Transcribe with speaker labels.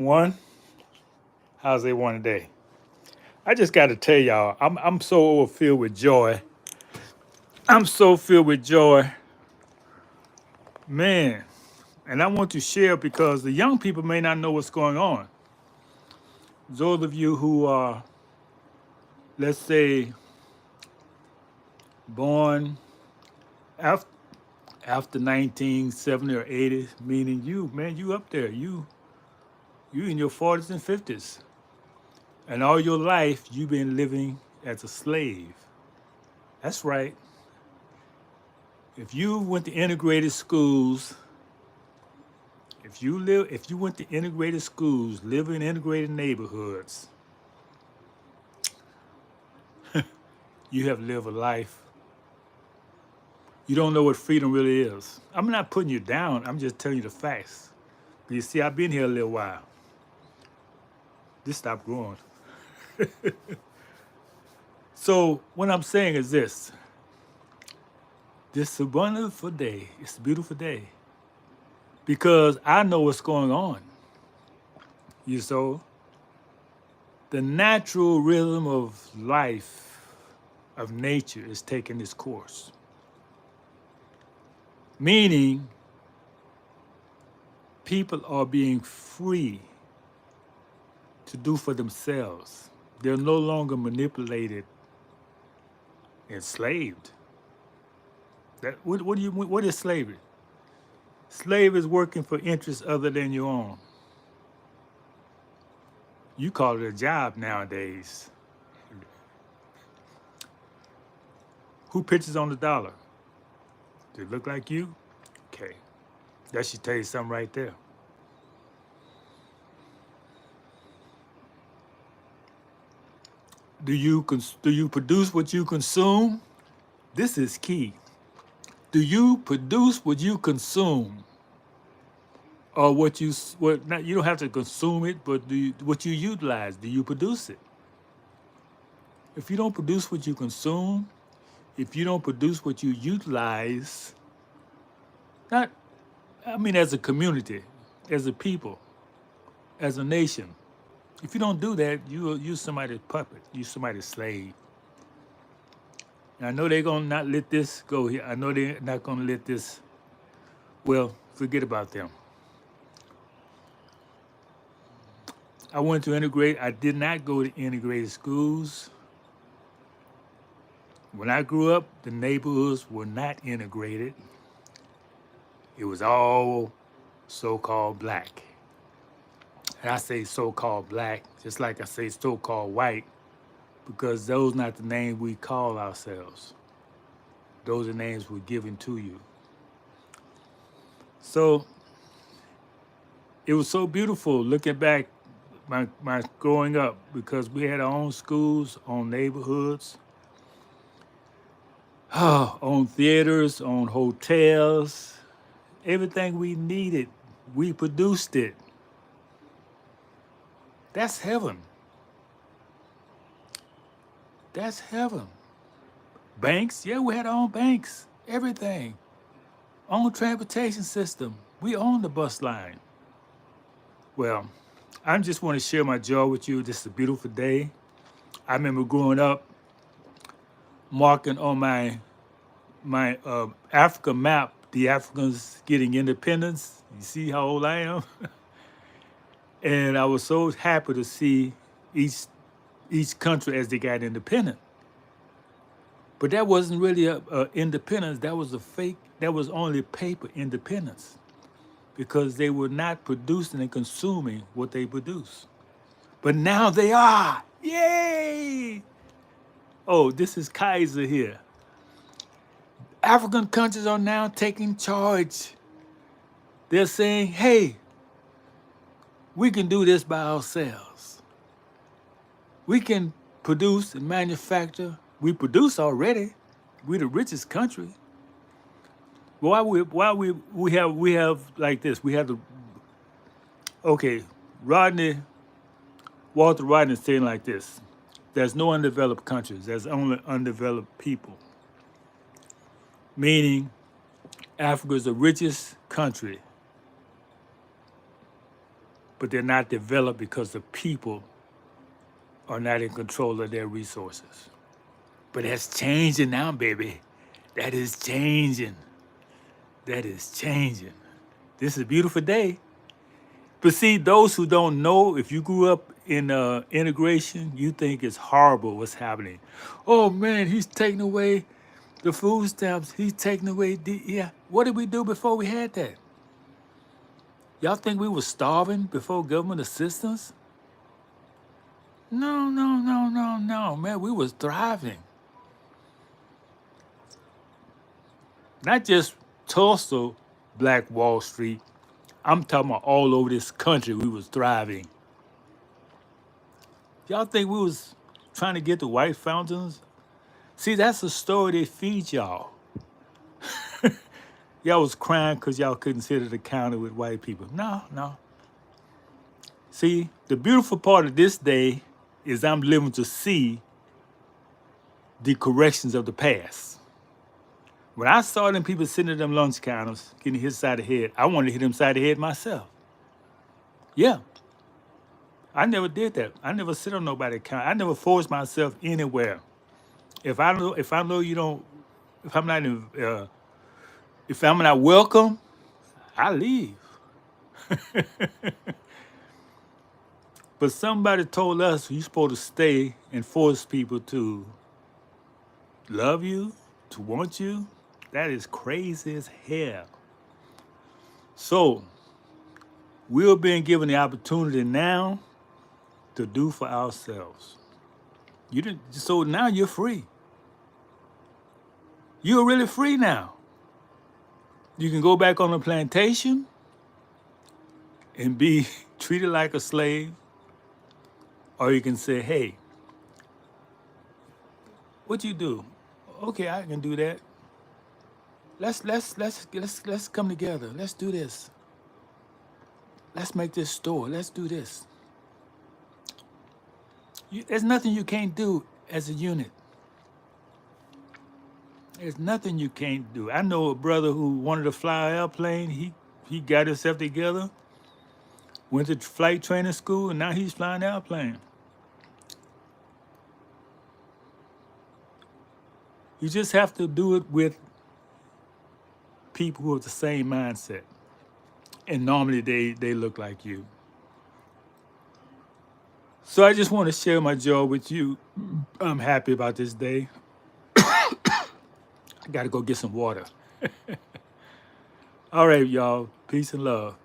Speaker 1: One, how's everyone today? I just got to tell y'all, I'm so filled with joy. I'm so filled with joy, man. And I want to share because the young people may not know what's going on. Those of you who are, let's say, born after 1970 or 80, meaning you, man, you up there, you in your 40s and 50s, and all your life you've been living as a slave. That's right. If you went to integrated schools, if you went to integrated schools, live in integrated neighborhoods, you have lived a life. You don't know what freedom really is. I'm not putting you down. I'm just telling you the facts. You see, I've been here a little while. This stopped growing. So what I'm saying is this. This is a wonderful day. It's a beautiful day. Because I know what's going on. You so the natural rhythm of life, of nature, is taking its course. Meaning, people are being free to do for themselves. They're no longer manipulated, enslaved. What is slavery? Slave is working for interests other than your own. You call it a job nowadays. Who pitches on the dollar? Does it look like you? Okay. That should tell you something right there. Do you produce what you consume? This is key. Do you produce what you consume, or what? Not you don't have to consume it, but what you utilize? Do you produce it? If you don't produce what you consume, if you don't produce what you utilize, not I mean as a community, as a people, as a nation, if you don't do that, you somebody's puppet, you somebody's slave. And I know they're gonna not let this go here. I know they're not gonna let this. Well, forget about them. I went to integrate. I did not go to integrated schools. When I grew up, the neighborhoods were not integrated. It was all so-called black. And I say so-called black, just like I say so-called white, because those not the names we call ourselves. Those are names were given to you. So it was so beautiful looking back my growing up because we had our own schools, own neighborhoods, on theaters, on hotels, everything we needed, we produced it. That's heaven. That's heaven. Banks, yeah, we had our own banks, everything. Own transportation system. We own the bus line. Well, I just want to share my joy with you. This is a beautiful day. I remember growing up, marking on my Africa map, the Africans getting independence. You see how old I am? And I was so happy to see each each country as they got independent. But that wasn't really a independence. That was a fake. That was only paper independence because they were not producing and consuming what they produce. But now they are. Yay! Oh, this is Kaiser here. African countries are now taking charge. They're saying, hey, we can do this by ourselves. We can produce and manufacture. We produce already. We're the richest country. Why we have like this? We have the okay. Rodney Walter Rodney is saying like this: there's no undeveloped countries. There's only undeveloped people. Meaning, Africa is the richest country but they're not developed because the people are not in control of their resources. But that's changing now, baby. That is changing. That is changing. This is a beautiful day. But see, those who don't know, if you grew up in integration, you think it's horrible what's happening. Oh man, he's taking away the food stamps. He's taking away yeah. What did we do before we had that? Y'all think we were starving before government assistance? No, no, no, no, no, man. We was thriving. Not just Tulsa, Black Wall Street. I'm talking about all over this country. We was thriving. Y'all think we was trying to get the white fountains? See, that's the story they feed y'all. Y'all was crying because y'all couldn't sit at the counter with white people. No, no. See, the beautiful part of this day is I'm living to see the corrections of the past. When I saw them people sitting at them lunch counters getting hit side of the head, I wanted to hit them side of the head myself. Yeah, I never did that. I never sit on nobody's counter. I never forced myself anywhere. If I know you don't, if I'm not if I'm not welcome, I leave. But somebody told us you're supposed to stay and force people to love you, to want you. That is crazy as hell. So we're being given the opportunity now to do for ourselves. You didn't, so now you're free. You're really free now. You can go back on the plantation and be treated like a slave, or you can say, "Hey, what you do? Okay, I can do that. Let's come together. Let's do this. Let's make this store. Let's do this." There's nothing you can't do as a unit. There's nothing you can't do. I know a brother who wanted to fly an airplane. He got himself together, went to flight training school, and now he's flying an airplane. You just have to do it with people who have the same mindset. And normally they look like you. So I just want to share my joy with you. I'm happy about this day. I got to go get some water. All right, y'all. Peace and love.